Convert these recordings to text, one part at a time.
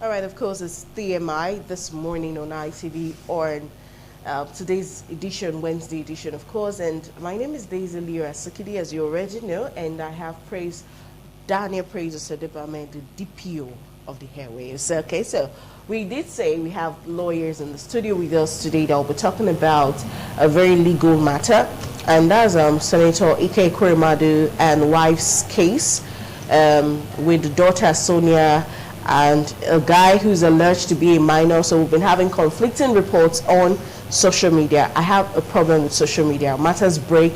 All right, of course, it's TMI this morning on ITV on today's edition, Wednesday edition, of course. And my name is Daisy Lira Sukidi, as you already know, and I have praised Daniel Praise Osedebame, the DPO of the airwaves. Okay, so we did say we have lawyers in the studio with us today that will be talking about a very legal matter, and that's Senator Ike Ekweremadu and wife's case with the daughter Sonia and a guy who's alleged to be a minor. So we've been having conflicting reports on social media. I have a problem with social media. Matters break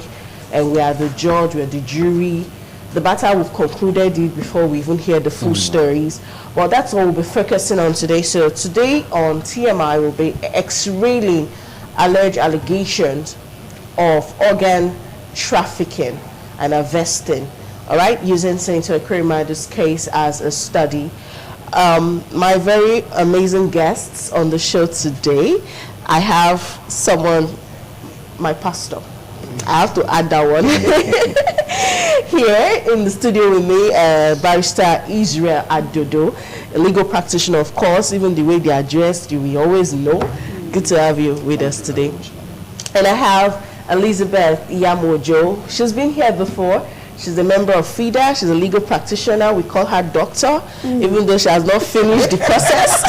and we are the judge, we are the jury. The matter we've concluded it before we even hear the full stories. Well, that's what we'll be focusing on today. So today on TMI we'll be x-raying alleged allegations of organ trafficking and harvesting. All right, using Senator Ekweremadu's case as a study. My very amazing guests on the show today. I have someone, my pastor. I have to add that one. Here in the studio with me, Barrister Israel Adodo, a legal practitioner, of course. Even the way they are dressed, we always know. Good to have you with us today. And I have Elizabeth Iyamojo. She's been here before. She's a member of FIDA. She's a legal practitioner. We call her doctor, even though she has not finished the process.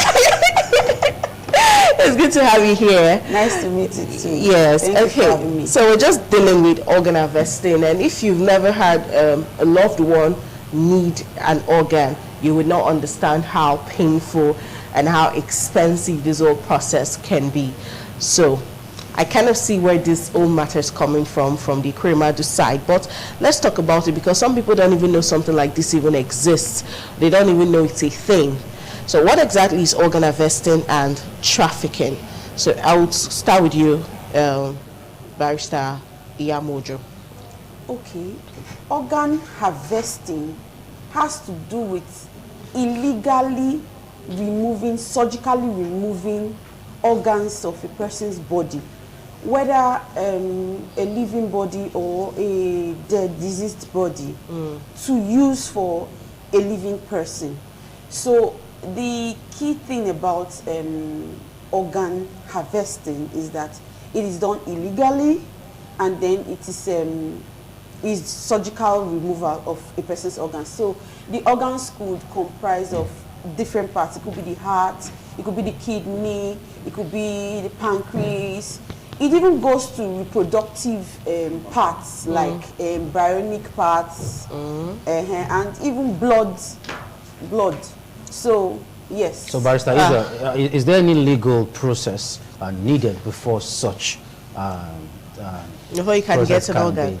It's good to have you here. Nice to meet you too. Yes. Thank you for having me. So we're just dealing with organ harvesting, and if you've never had a loved one need an organ, you would not understand how painful and how expensive this whole process can be. So I kind of see where this whole matter is coming from the Ekweremadu side. But let's talk about it, because some people don't even know something like this even exists. They don't even know it's a thing. So what exactly is organ harvesting and trafficking? So I would start with you, Barrister Iyamojo. Okay. Organ harvesting has to do with illegally surgically removing organs of a person's body, whether a living body or a dead, diseased body, to use for a living person. So the key thing about organ harvesting is that it is done illegally, and then it is surgical removal of a person's organs. So the organs could comprise of different parts. It could be the heart, it could be the kidney, it could be the pancreas. It even goes to reproductive parts like bionic parts, and even blood. So yes. So Barrister, is there any legal process needed before such before you can get an organ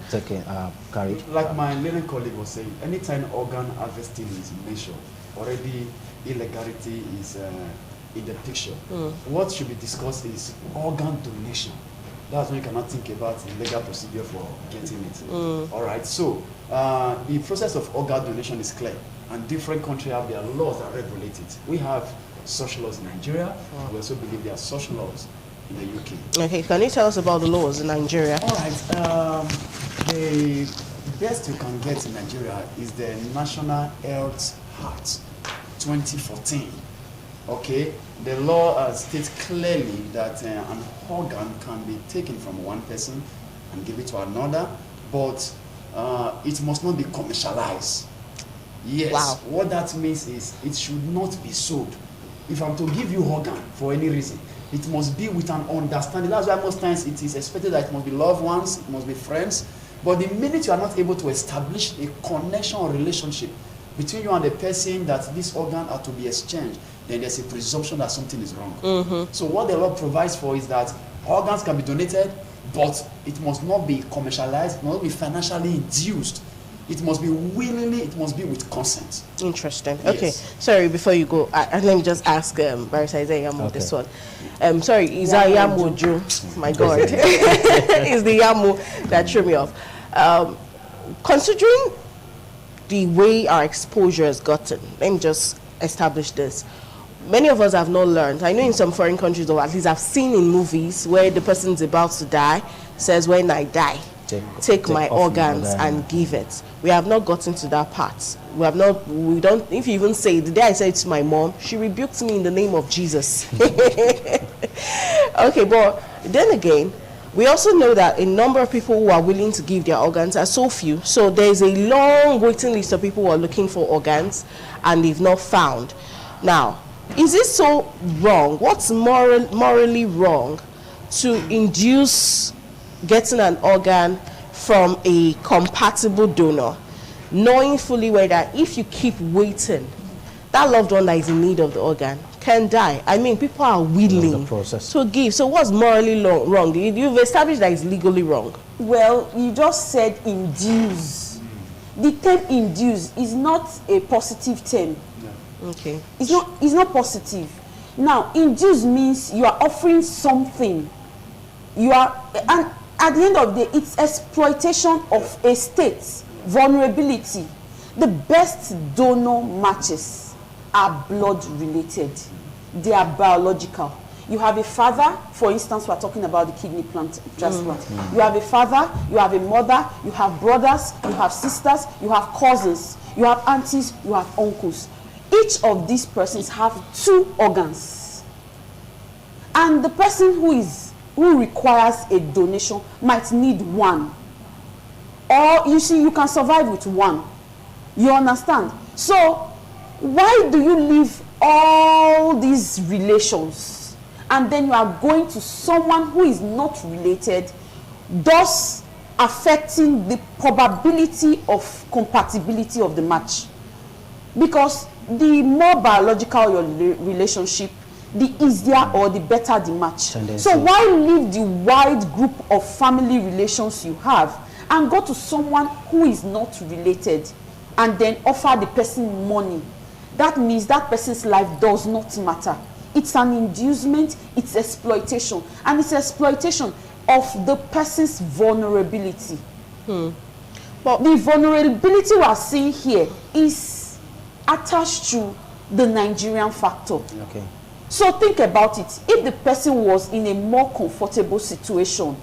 carried? Like my lady colleague was saying, anytime organ harvesting is mentioned, already illegality is in the picture. What should be discussed is organ donation. That's when you cannot think about the legal procedure for getting it. All right, so the process of organ donation is clear, and different countries have their laws that regulate it. We have such laws in Nigeria. We also believe there are such laws in the UK. Okay, can you tell us about the laws in Nigeria? All right, the best you can get in Nigeria is the National Health Act 2014. Okay, the law states clearly that an organ can be taken from one person and give it to another, but it must not be commercialized. Yes. Wow. What that means is it should not be sold. If I'm to give you organ for any reason, it must be with an understanding. That's why most times it is expected that it must be loved ones, it must be friends. But the minute you are not able to establish a connection or relationship between you and the person that this organ are to be exchanged, then there's a presumption that something is wrong. So what the law provides for is that organs can be donated, but it must not be commercialized, it must not be financially induced. It must be willingly, it must be with consent. Interesting. Yes. Okay, sorry, before you go, let me just ask Barrister Iyamojo this one. Sorry, is Iyamojo? My God. It's the Yamu that threw me off. Considering the way our exposure has gotten, let me just establish this. Many of us have not learned. I know in some foreign countries, or at least I've seen in movies, where the person's about to die, says, when I die, take my organs and give it. We have not gotten to that part. we don't, if you even say, the day I said it to my mom, she rebuked me in the name of Jesus. Okay, but then again, we also know that a number of people who are willing to give their organs are so few. So there's a long waiting list of people who are looking for organs and they've not found. Now, is it so wrong? What's morally wrong to induce getting an organ from a compatible donor, knowing fully well that if you keep waiting, that loved one that is in need of the organ can die? I mean, people are willing to give. So what's morally wrong? You've established that it's legally wrong. Well, you just said induce. The term induce is not a positive term. Okay. It's not positive. Now, induce means you are offering something. And at the end of the day, it's exploitation of a state, vulnerability. The best donor matches are blood related. They are biological. You have a father, for instance, we're talking about the kidney transplant. You have a father, you have a mother, you have brothers, you have sisters, you have cousins, you have aunties, you have uncles. Each of these persons have 2 organs. And the person who requires a donation might need 1. Or you see, you can survive with 1. You understand? So why do you leave all these relations and then you are going to someone who is not related, thus affecting the probability of compatibility of the match? Because the more biological your relationship, the easier or the better the match. Tendency. So why leave the wide group of family relations you have and go to someone who is not related and then offer the person money? That means that person's life does not matter. It's an inducement, it's exploitation, and it's exploitation of the person's vulnerability. But the vulnerability we are seeing here is attached to the Nigerian factor. Okay. So think about it. If the person was in a more comfortable situation,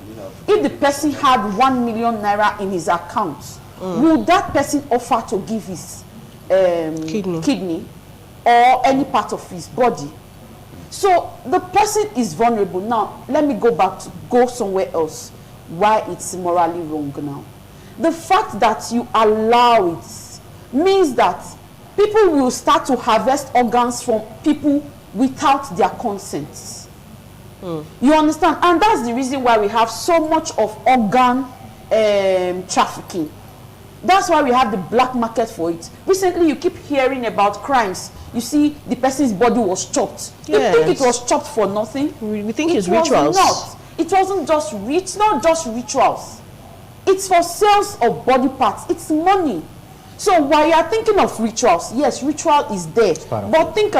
if the person had 1 million naira in his account, will that person offer to give his kidney or any part of his body? So the person is vulnerable. Now let me go somewhere else why it's morally wrong. Now the fact that you allow it means that people will start to harvest organs from people without their consent. You understand? And that's the reason why we have so much of organ trafficking. That's why we have the black market for it. Recently, you keep hearing about crimes. You see, the person's body was chopped. Yes. You think it was chopped for nothing? We think it's rituals. Not. It wasn't just it's not just rituals. It's for sales of body parts. It's money. So while you are thinking of rituals, yes, ritual is there. But think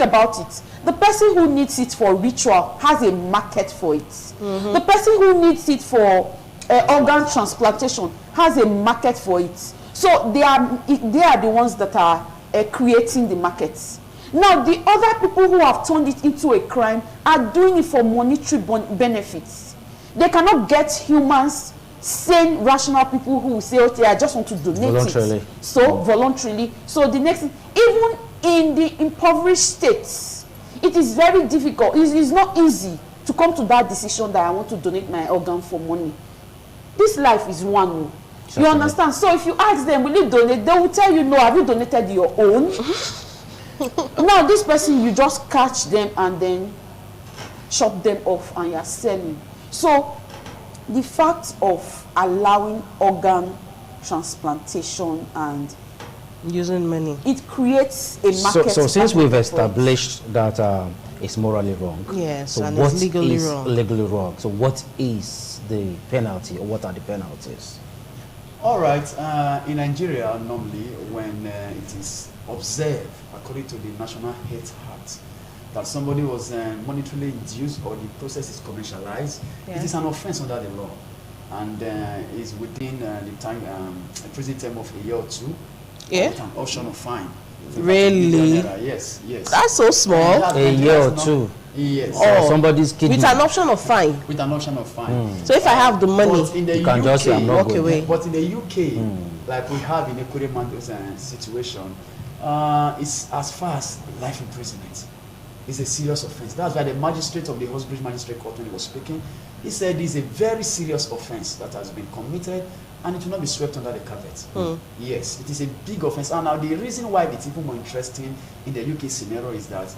about it. The person who needs it for ritual has a market for it. The person who needs it for organ transplantation has a market for it. So they are the ones that are creating the markets. Now the other people who have turned it into a crime are doing it for monetary benefits. They cannot get humans, sane, rational people who will say, okay, I just want to donate voluntarily. it. So voluntarily. So the next, even in the impoverished states, it is very difficult. It is not easy to come to that decision that I want to donate my organ for money. This life is one. You understand? So if you ask them, will you donate? They will tell you, no. Have you donated your own? Now this person, you just catch them and then chop them off and you're selling. So the fact of allowing organ transplantation and using money, it creates a market. So since we've established that it's morally wrong, yes, so and what it's legally is wrong. legally wrong? So what is the penalty, or what are the penalties? All right, in Nigeria, normally when it is observed, according to the National Health Act, that somebody was monetarily induced or the process is commercialized, it is an offense under the law, and is within the time, a prison term of a year or 2, with an option of fine. Really? Yes, yes. That's so small. A year or 2. Yes. Oh, somebody's kidney. with an option of fine. With an option of fine. So if I have the money, But in the you can UK, just say I'm not walk going. away. But in the UK, like we have in Ekweremando's situation, is as far as life imprisonment. It's a serious offense. That's why the magistrate of the Horsebridge Magistrate Court, when he was speaking, he said it's a very serious offense that has been committed, and it will not be swept under the carpet. Yes, it is a big offense. And now the reason why it's even more interesting in the UK scenario is that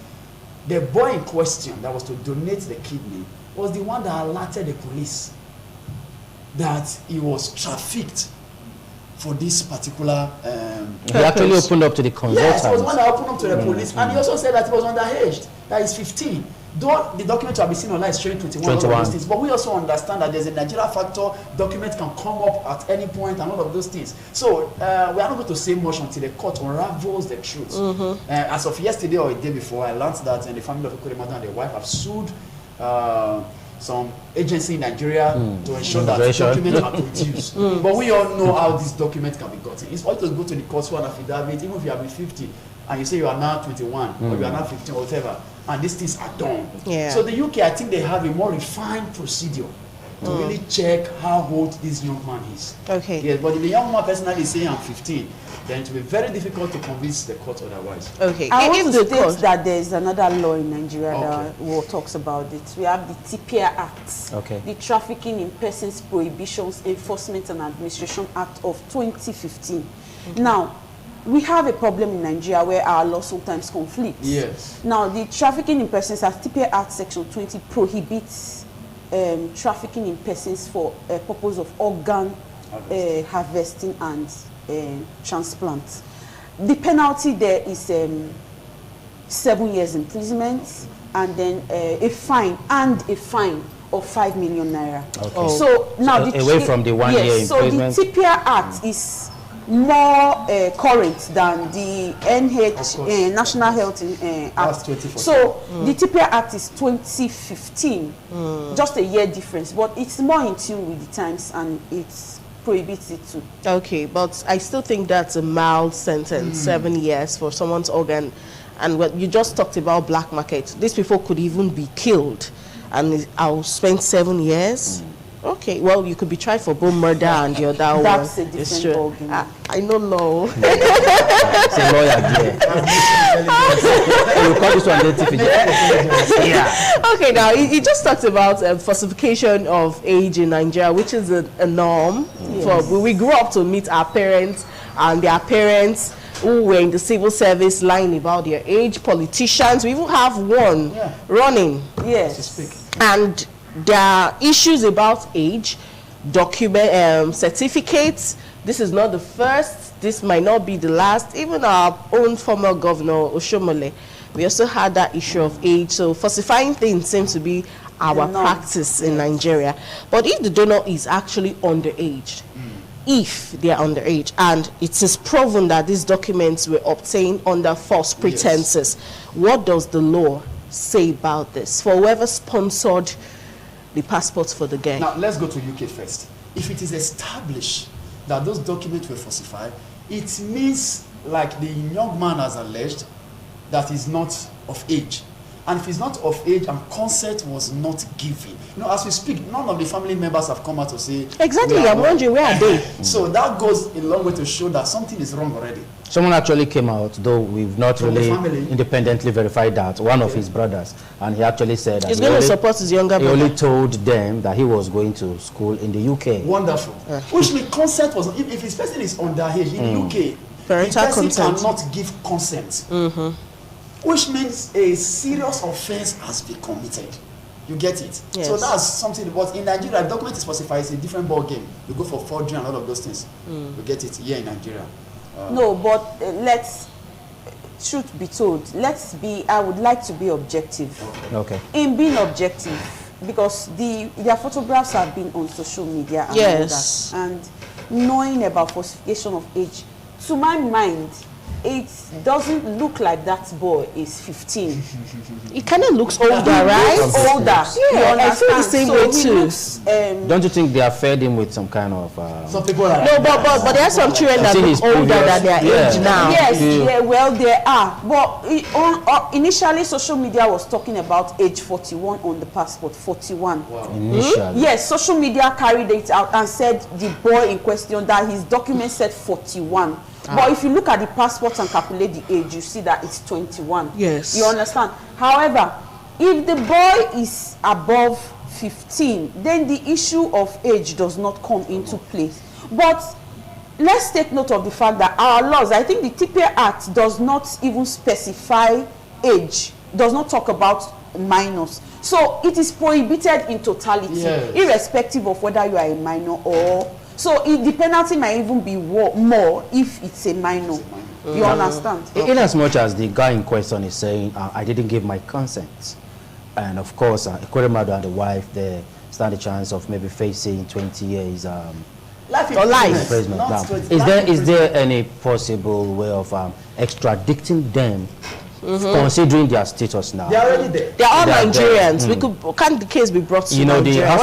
the boy in question that was to donate the kidney was the one that alerted the police that he was trafficked for this particular he actually opened up to the consultant. Yes, he was the one that opened up to the police, and he also said that he was underaged, that he's 15. Though the document have been seen online is showing 21. All of those things, but we also understand that there's a Nigeria factor. Documents can come up at any point, and all of those things. So we are not going to say much until the court unravels the truth. As of yesterday or a day before, I learned that the family of Ekweremadu and the wife have sued some agency in Nigeria to ensure that documents are produced. But we all know how these documents can be gotten. It's all to go to the court for an affidavit, even if you have been 50 and you say you are now 21 or you are now 15 or whatever, and these things are done. So the UK, I think they have a more refined procedure to really check how old this young man is. Yes, but if the young man personally is saying I'm 15, then it will be very difficult to convince the court otherwise. I want to state that there is another law in Nigeria that talks about it. We have the TPI Act, the Trafficking in Persons Prohibitions, Enforcement and Administration Act of 2015. Now, we have a problem in Nigeria where our laws sometimes conflict. Yes. Now, the Trafficking in Persons Act, TPI Act Section 20 prohibits trafficking in persons for purpose of organ harvesting and transplant. The penalty there is 7 years imprisonment and then a fine of 5 million naira. So now away from the 1 year imprisonment. So the TPI Act is more current than the National Health Act. So the TPI Act is 2015, just a year difference, but it's more in tune with the times and it's prohibited too. Okay, but I still think that's a mild sentence, 7 years for someone's organ. And what you just talked about black market, these people could even be killed, and I'll spend 7 years. Okay, well, you could be tried for both murder and the other one. That's a different organ. I know law. It's a lawyer, you call this one Okay, now he just talked about falsification of age in Nigeria, which is a norm. For we grew up to meet our parents and their parents who were in the civil service lying about their age. Politicians, we even have one running. Yes. And there are issues about age, document certificates. This is not the first, this might not be the last. Even our own former governor Oshomole, we also had that issue of age. So falsifying things seems to be our practice in Nigeria. But if the donor is actually underage, if they are underage, and it is proven that these documents were obtained under false pretenses, what does the law say about this for whoever sponsored the passports for the girl? Now, let's go to UK first. If it is established that those documents were falsified, it means, like the young man has alleged, that he's not of age. And if he's not of age and consent was not given, you know, as we speak, none of the family members have come out to say. Exactly, I'm wondering, where are they? So that goes a long way to show that something is wrong already. Someone actually came out, though we've not really independently verified that, one of his brothers, and he actually said that he's going to support his younger brother. He only told them that he was going to school in the UK. Wonderful. Which means consent was, if his person is underage in the UK, parental the person consent cannot give consent. Which means a serious offense has been committed. You get it? Yes. So that's something. But in Nigeria, document is falsified. It's a different ball game. You go for forgery and all of those things. You get it here in Nigeria. No, but truth be told, I would like to be objective. Okay. In being objective, because their photographs have been on social media and all that, and knowing about falsification of age, to my mind, it doesn't look like that boy is 15. It kind of looks older, right? Looks older. Yeah, I feel the same way he too. Looks, Don't you think they are fed him with some kind of... Some people are No, but there are some children that look older than their age now. Yes, yeah, well, there are. But initially, social media was talking about age 41 on the passport. 41. Wow. Initially. Yes, social media carried it out and said the boy in question that his document said 41. But if you look at the passport and calculate the age, you see that it's 21. Yes. You understand? However, if the boy is above 15, then the issue of age does not come into place. But let's take note of the fact that our laws, I think the TPA Act does not even specify age, does not talk about minors. So it is prohibited in totality, irrespective of whether you are a minor or... So the penalty might even be more if it's a minor. You understand? In as much as the guy in question is saying, I didn't give my consent. And of course, Ekweremadu and the wife, they stand a chance of maybe facing 20 years life imprisonment. Is there any possible way of extraditing them, considering their status now? They're already there. They're all Nigerians. Can't the case be brought to Nigeria?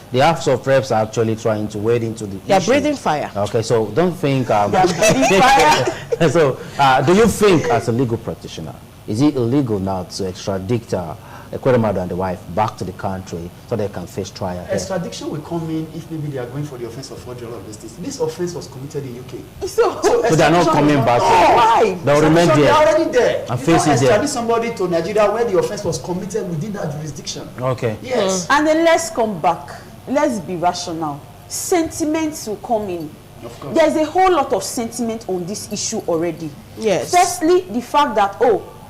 The House of Reps are actually trying to wade into the They're issue. breathing fire. Okay, so don't think... They're breathing fire. So, do you think, as a legal practitioner, is it illegal now to extradite Ekweremadu and the wife back to the country so they can face trial here? Extradition will come in if maybe they are going for the offense of forgery of this. This offense was committed in UK. So they're not coming back. Why? They'll remain there. They're already there. And you face don't it there. extradite somebody to Nigeria where the offense was committed within that jurisdiction. Okay. Yes. And then let's come back. Let's be rational. Sentiments will come in. Of course. There's a whole lot of sentiment on this issue already. Yes. Firstly, the fact that,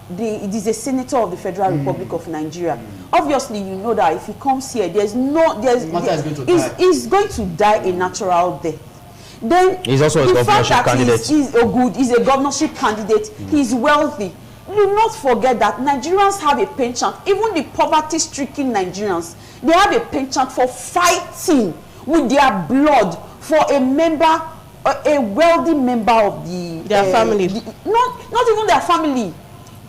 it is a senator of the Federal Republic of Nigeria. Obviously, you know that if he comes here, he's going to die a natural death. Then he's also a governorship candidate. He's a governorship candidate. He's wealthy. Do not forget that Nigerians have a penchant, even the poverty-stricken Nigerians, they have a penchant for fighting with their blood for a member, a wealthy member of their family. Not even their family.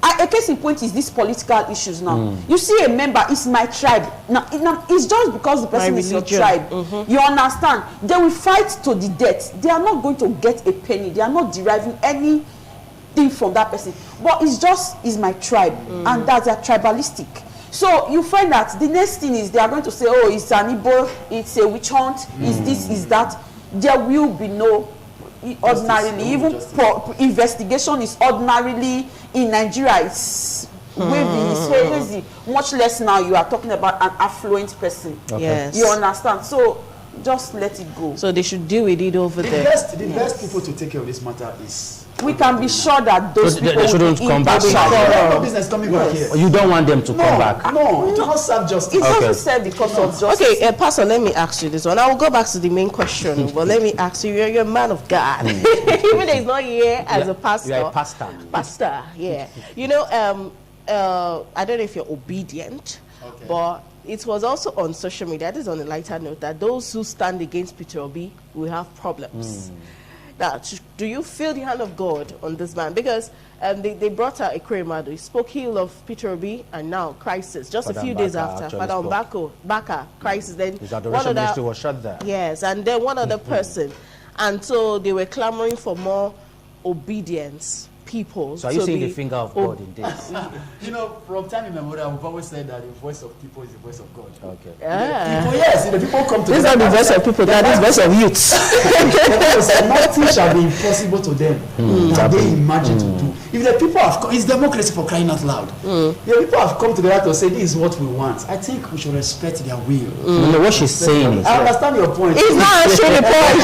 A case in point is these political issues now. You see a member, it's my tribe. Now, it's just because the person is your tribe. You understand? They will fight to the death. They are not going to get a penny. They are not deriving anything from that person. But it's my tribe. And that's a tribalistic. So you find that the next thing is they are going to say, oh, it's an Igbo, it's a witch hunt, it's this, it's that. There will be no... ordinarily, even investigation is ordinarily in Nigeria. It's wavy, it's crazy. Much less now you are talking about an affluent person. Okay. Yes. You understand? So just let it go. So they should deal with it over there. The best people to take care of this matter is... We can be sure that those people they shouldn't come back. No business coming back here. You don't want them to come back. No, it will not serve justice. It doesn't serve because of justice. Okay, Pastor, let me ask you this one. I will go back to the main question, but let me ask you, you're a man of God. Even though he's not here as a pastor. You're a pastor. Pastor, yeah. You know, I don't know if you're obedient, but it was also on social media, this is on a lighter note, that those who stand against Peter Obi will have problems. Now, do you feel the hand of God on this man? Because they brought out Ekweremadu. He spoke ill of Peter Obi, and now crisis. Just Father a few days after, Father Baka, crisis. Then his adoration ministry was shut there. Yes, and then one other person. And so they were clamoring for more obedience. People. So are you seeing the finger of God in this? You know, from time immemorial, we've always said that the voice of people is the voice of God. Okay. The people come to... This is not the voice of people, that is the voice of youths. Nothing shall be impossible to them that they imagine to do. If the people have come, it's democracy for crying out loud. The people have come together to say this is what we want. I think we should respect their will. No, what she's saying is... I understand your point. It's not actually the point.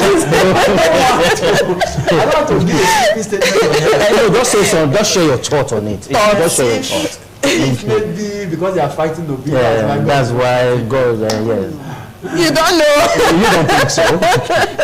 I don't want to give a statement. Just say so. Just share your thought on it. Just share your thought. Maybe because they are fighting Obi. That's why God. Yes. You don't know. You don't think so?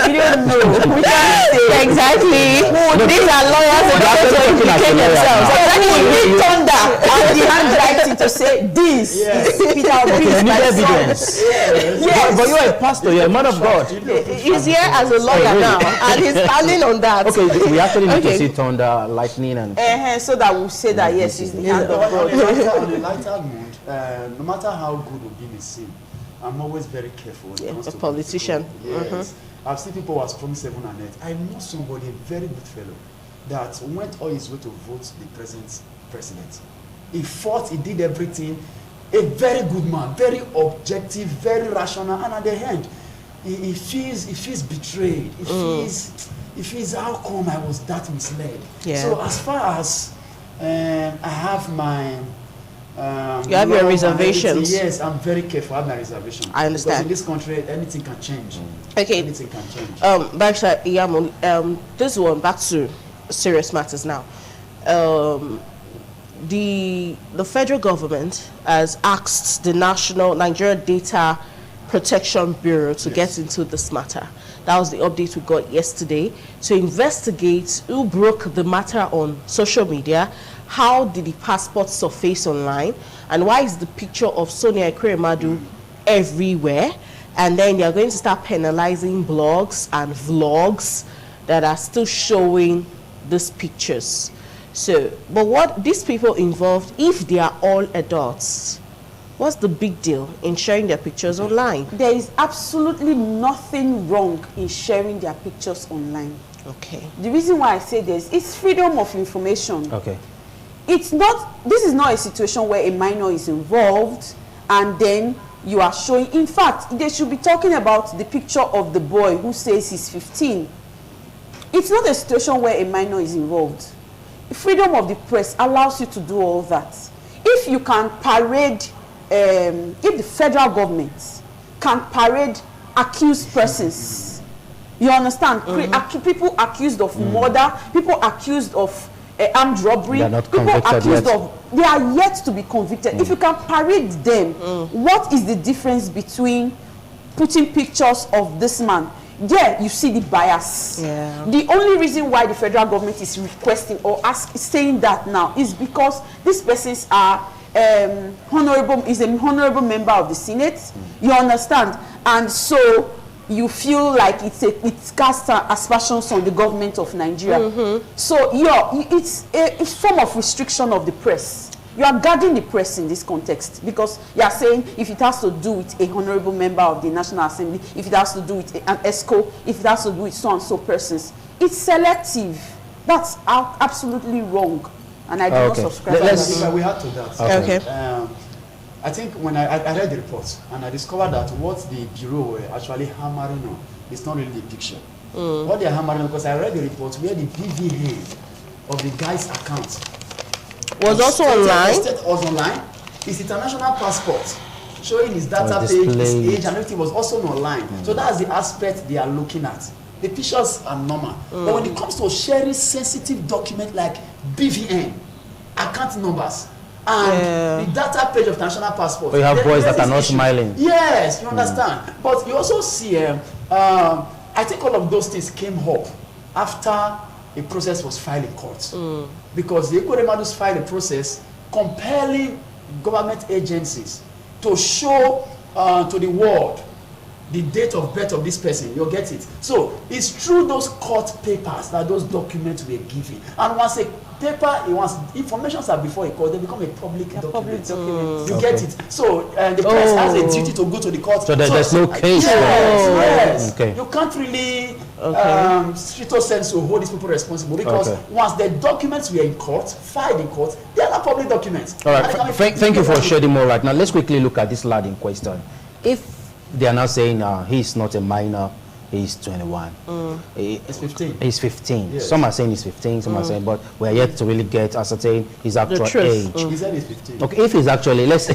You don't know. We can't say exactly. These are lawyers who are going to indicate themselves. So when we read thunder and the handwriting to say this is Peter Obi's You need my son. evidence. Yes. But you're a pastor, you're a man of God. He's here as a lawyer really? now, and he's standing on that. Okay, we actually need Okay. to see thunder, lightning, and So that we'll say that yes, it's the hand of On God. a lighter mood, no matter how good Obi may seem, I'm always very careful. When it comes A to politician. political. Yes. I've seen people who has promised heaven and earth. I know somebody, a very good fellow, that went all his way to vote the present president. He fought, he did everything. A very good man, very objective, very rational, and at the end, he feels betrayed. He feels how come I was that misled. Yeah. So as far as I have my You have your love and reservations. everything, yes, I'm very careful. I have my reservations. I understand. Because in this country, anything can change. Okay. Anything can change. Baksha Iyamo, this one, back to serious matters now. The federal government has asked the Nigeria Data Protection Bureau to get into this matter. That was the update we got yesterday, to investigate who broke the matter on social media, how did the passport surface online, and why is the picture of Sonia Ekweremadu everywhere. And then they are going to start penalizing blogs and vlogs that are still showing these pictures. So, but what these people involved, if they are all adults, what's the big deal in sharing their pictures online? There is absolutely nothing wrong in sharing their pictures online. Okay. The reason why I say this is freedom of information. okay. This is not a situation where a minor is involved and then you are showing. In fact, they should be talking about the picture of the boy who says he's 15. It's not a situation where a minor is involved. Freedom of the press allows you to do all that. If you can parade, if the federal government can parade accused persons, you understand? People accused of murder, people accused of armed robbery, They are not people convicted accused yet. of, they are yet to be convicted. If you can parade them, what is the difference between putting pictures of this man? Yeah, you see the bias. Yeah. The only reason why the federal government is requesting or saying that now is because these persons are is a honorable member of the Senate. You understand? And so you feel like it casts aspersions on the government of Nigeria. So it's a form of restriction of the press. You are guarding the press in this context because you are saying if it has to do with a honorable member of the National Assembly, if it has to do with an ESCO, if it has to do with so and so persons, it's selective. That's absolutely wrong, and I do not subscribe to that. We had to that. Okay. I think when I read the report and I discovered that what the bureau were actually hammering on is not really the picture. What they're hammering on, because I read the report where the BVA of the guy's account Was also online. Was online. His international passport showing his data Was page, his displayed. age, and everything was also online. So that's the aspect they are looking at. The pictures are normal. But when it comes to sharing sensitive document like BVN, account numbers, and the data page of national passport. But you have boys there's that are not this issue. smiling. Yes, you understand. But you also see, I think all of those things came up after a process was filed in court. Because the Ekweremadu's filed a process compelling government agencies to show to the world the date of birth of this person. You'll get it. So it's through those court papers that those documents were given. And once a paper, once information are before a court, they become a public document. You get it. So the press has a duty to go to the court. So there's no case. Yes. Okay. You can't really stricto sensu hold these people responsible because once the documents were in court, filed in court, they are not public documents. All right. Thank you for shedding more light. Now let's quickly look at this lad in question. If they are now saying he's not a minor, he's 21. He's 15. He's 15. Yes. Some are saying he's 15, some are saying, but we're yet to really ascertain his actual truth. age. He said he's 15. Okay, if he's actually, let's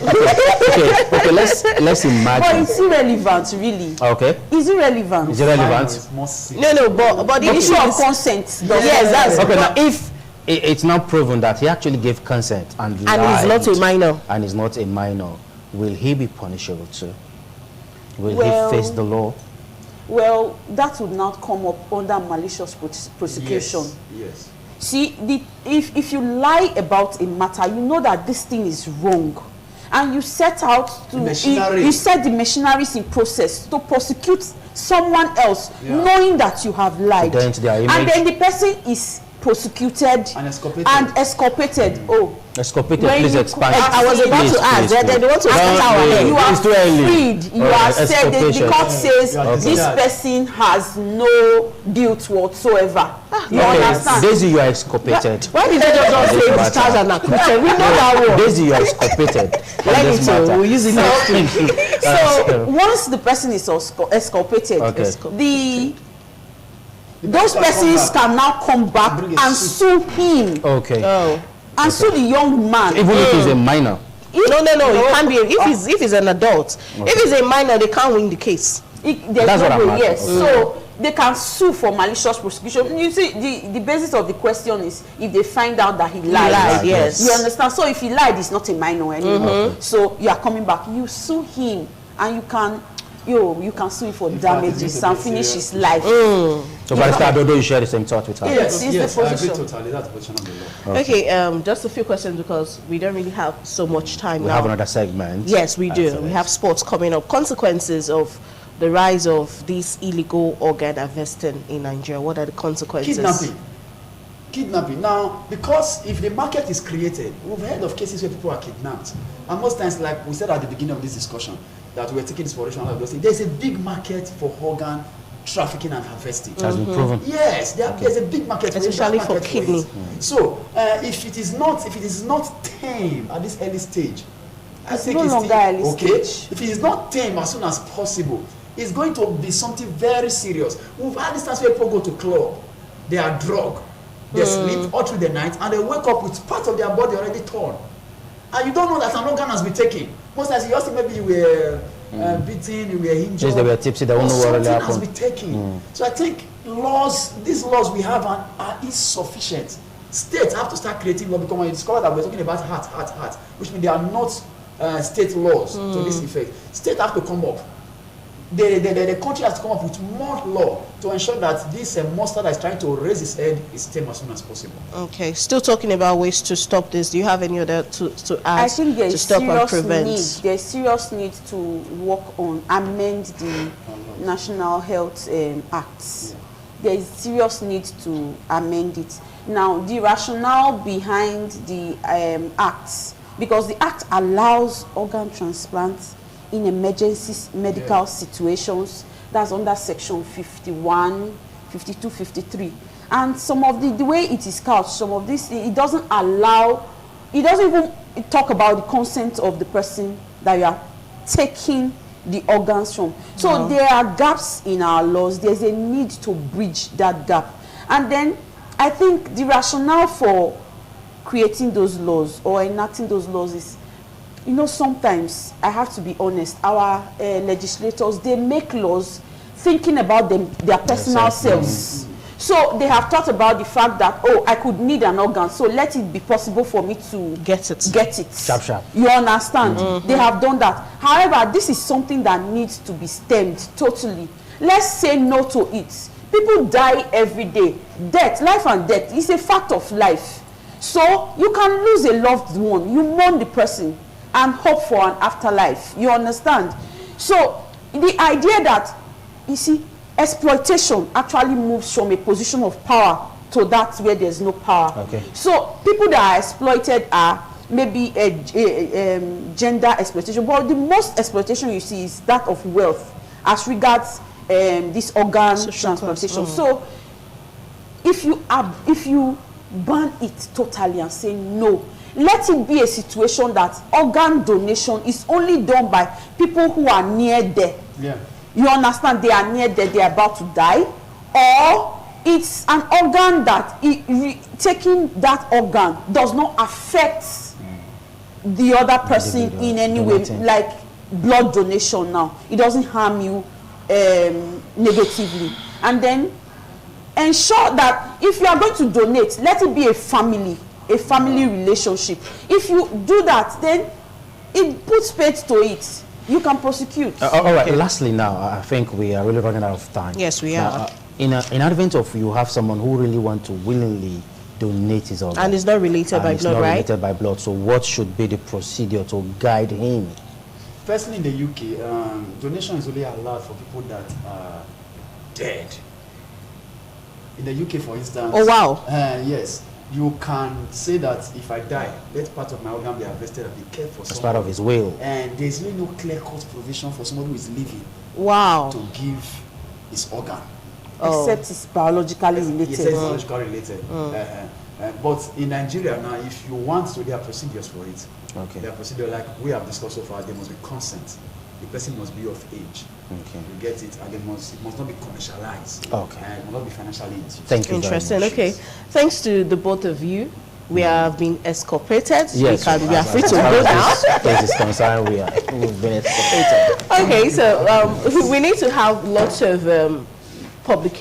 let's imagine. But it's irrelevant, really. Okay. It's irrelevant. Is it relevant? It's more serious. No, but the The issue issue of is consent. yes, that's Okay, now if it's now proven that he actually gave consent and and lied, he's not a minor. and is not a minor, will he be punishable too? Will Well, he face the law? Well, that would not come up under malicious prosecution. Yes. See, if you lie about a matter, you know that this thing is wrong. and you set out to you set the machineries in process to prosecute someone else, knowing that you have lied, and then the person is prosecuted and exculpated. Exculpated, please expand. I was about to ask. They want to start our head. You are freed. You are said. The court says this person has no guilt whatsoever. You understand? Daisy, you are exculpated. Why did they just say discharge and acquitted? We know that one. Daisy, you are exculpated. Let me tell you, we'll use it next week. So once the person is exculpated, those persons can now come back and sue him. And sue the young man. Even if he's a minor. No, it can't be. If he's an adult, if he's a minor, they can't win the case. There's no way. Yes. So they can sue for malicious prosecution. You see, the basis of the question is if they find out that he lied. Yes. You understand? So if he lied, he's not a minor anymore. So you are coming back. You sue him, and you can sue him for damages and finish his life. So, Barrister Adodo, you share the same thought with her? Yes, I agree totally. That's the position of the law. Okay, just a few questions because we don't really have so much time now. We have another segment. Yes, we do. We have sports coming up. Consequences of the rise of this illegal organ harvesting in Nigeria. What are the consequences? Kidnapping. Now, because if the market is created, we've heard of cases where people are kidnapped. And most times, like we said at the beginning of this discussion, that we're taking inspiration out of those things. There's a big market for organ trafficking and harvesting. It has been proven. Yes, there's a big market, especially for kidney. So, if it is not tame at this early stage, I think it's no longer early stage. If it is not tame as soon as possible, it's going to be something very serious. We've had instances where people go to club, they are drugged, they sleep all through the night, and they wake up with part of their body already torn. And you don't know that an organ has been taken. Most times you just think maybe you were beaten, you were injured. Yes, they were tipsy, they don't know what really happened. Something has been taken. So I think these laws we have are insufficient. States have to start creating law, because when you discover that we're talking about heart, which means they are not state laws to this effect. States have to come up. The country has to come up with more law to ensure that this monster that is trying to raise its head is tamed as soon as possible. Okay, still talking about ways to stop this. Do you have any other to add? I think to stop and prevent? There's serious need to work on amend the National Health Acts. There is serious need to amend it. Now, the rationale behind the acts, because the act allows organ transplants in emergency medical situations, that's under section 51, 52, 53. And some of the way it is couched, some of this, it doesn't even talk about the consent of the person that you are taking the organs from. So there are gaps in our laws. There's a need to bridge that gap. And then I think the rationale for creating those laws or enacting those laws is, sometimes, I have to be honest, our legislators, they make laws thinking about their personal selves. So they have thought about the fact that, I could need an organ, so let it be possible for me to get it. Sharp. You understand? They have done that. However, this is something that needs to be stemmed totally. Let's say no to it. People die every day. Life and death is a fact of life. So you can lose a loved one. You mourn the person and hope for an afterlife. You understand? So the idea that, exploitation actually moves from a position of power to that where there's no power. Okay. So people that are exploited are maybe gender exploitation, but the most exploitation you see is that of wealth as regards this organ transplantation. So if you ban it totally and say no, let it be a situation that organ donation is only done by people who are near there. Yeah. You understand? They are near there, they are about to die. Or it's an organ that taking that organ does not affect the other person in any way, like blood donation now. It doesn't harm you negatively. And then ensure that if you are going to donate, let it be a family relationship. If you do that, then it puts paid to it. You can prosecute. All right. Lastly, now I think we are really running out of time. Yes, we are. In advent of you have someone who really want to willingly donate his organ. And it's not related by it's blood, not right? related by blood. So what should be the procedure to guide him? Firstly, in the UK, donation is only allowed for people that are dead. In the UK, for instance. Oh, wow. Yes. You can say that if I die, let part of my organ be harvested and be kept for As part of his will. And there's really no clear-cut provision for someone who is living Wow. to give his organ. Except it's biologically related. Yes, it's biologically related. But in Nigeria now, if you want to, there are procedures for it. Okay. There are procedures like we have discussed so far. There must be consent. The person must be of age. Okay. You get it, and it must not be commercialized. Okay. And it must not be financially induced. Thank you Interesting. very much. Okay. Thanks to the both of you. We have been exculpated. Yes, we are free to as far go as now. this case is concerned, we've been exculpated. Okay, so we need to have lots of public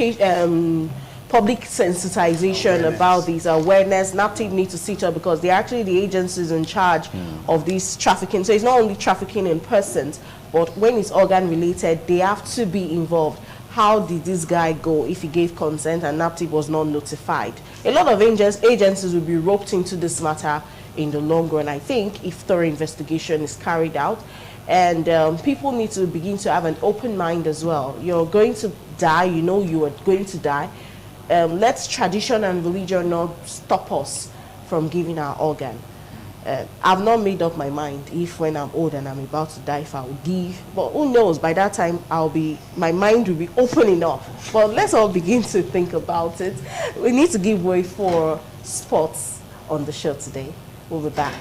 sensitization about these awareness. NAPTIP need to sit up because they're actually the agencies in charge of this trafficking. So it's not only trafficking in persons, but when it's organ related, they have to be involved. How did this guy go if he gave consent and NAPTIP was not notified? A lot of agencies will be roped into this matter in the long run, I think, if thorough investigation is carried out. And people need to begin to have an open mind as well. You're going to die, you know you are going to die. Let tradition and religion not stop us from giving our organ. I've not made up my mind if when I'm old and I'm about to die, if I will give. But who knows, by that time, my mind will be open enough. But let's all begin to think about it. We need to give way for sports on the show today. We'll be back.